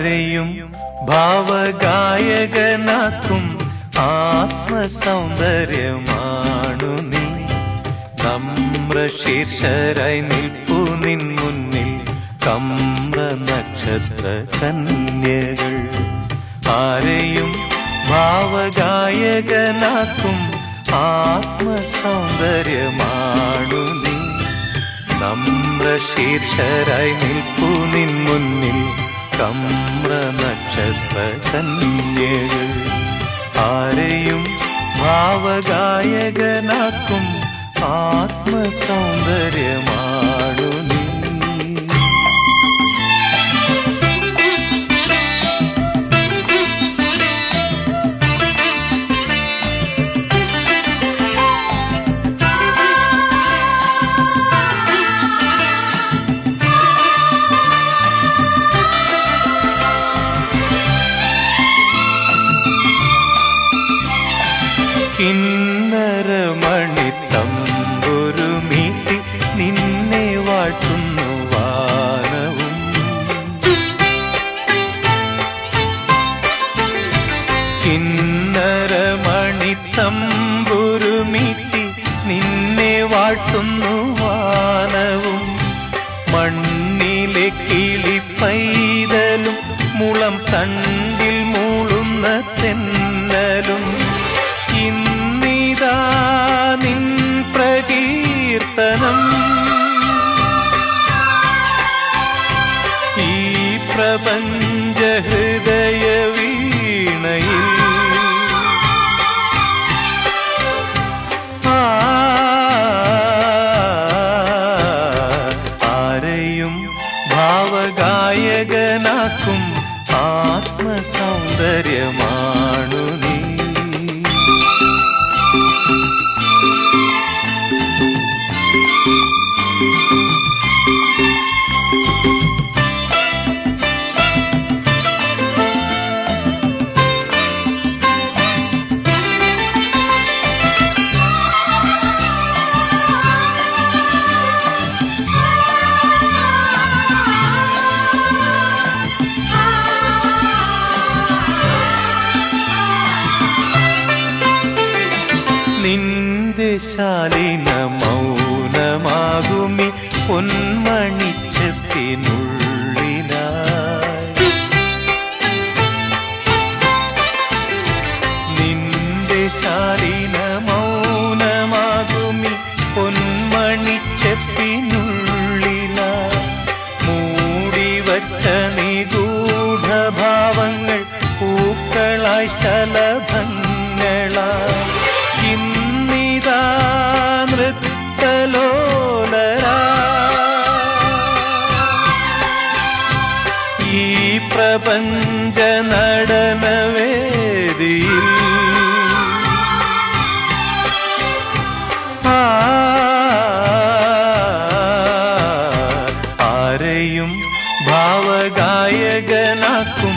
ആരെയും ഭാവഗായകനാക്കും ആത്മസൗന്ദര്യമാണു നീ. നമ്രശീർഷരായി നിൽപ്പു നിൻ മുന്നിൽ കമ്ര നക്ഷത്ര കന്യകൾ. ആരെയും ഭാവഗായകനാക്കും ആത്മസൗന്ദര്യമാണു നീ. നമ്രശീർഷരായി നിൽപ്പു നിൻ മുന്നിൽ കമ്ര നക്ഷത്ര കന്യകൾ. ആരെയും ഭാവഗായകനാക്കും ആത്മസൗന്ദര്യമാണു നീ. കിന്നരമണിത്തമ്പുരു മീട്ടി നിന്നെ വാഴ്ത്തുന്നു വാനവും. കിന്നരമണിത്തമ്പുരു മീട്ടി നിന്നെ വാഴ്ത്തുന്നു വാനവും. മണ്ണിലെ കിളി പൈതലും മുളം തണ്ടിൽ മൂളുന്ന തെന്നലും ഇന്നിതാ നിൻ പ്രകീർത്തനം. ഈ പ്രപഞ്ച ഹൃദയ വീണയിൽ ആരെയും ഭാവഗായകനാക്കും ആത്മസൗന്ദര്യമാണു നീ. നിന്റെ ശാലീന മൗനമാകുമി പൊന്മണിച്ചെപ്പിനുള്ളിലായി. നിന്റെ ശാലീന മൗനമാകുമി പൊന്മണിച്ചെപ്പിനുള്ളിലായി. മൂടിവച്ച നിഗൂഢഭാവങ്ങൾ പൂക്കളായി ശലഭങ്ങളായി. ഇന്നിതാ നൃത്തലോലരാ ഈ പ്രപഞ്ച നടനവേദിയിൽ. ആരെയും ഭാവഗായകനാക്കും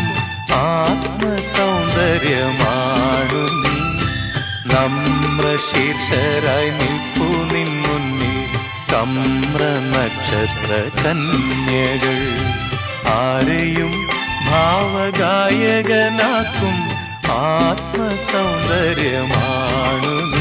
ആത്മസൗന്ദര്യമാണു നീ. നമ്രശീർഷരായി നിൽപ്പു നിൻ മുന്നിൽ കമ്ര നക്ഷത്ര കന്യകൾ. ആരെയും ഭാവഗായകനാക്കും ആത്മസൗന്ദര്യമാണു നീ.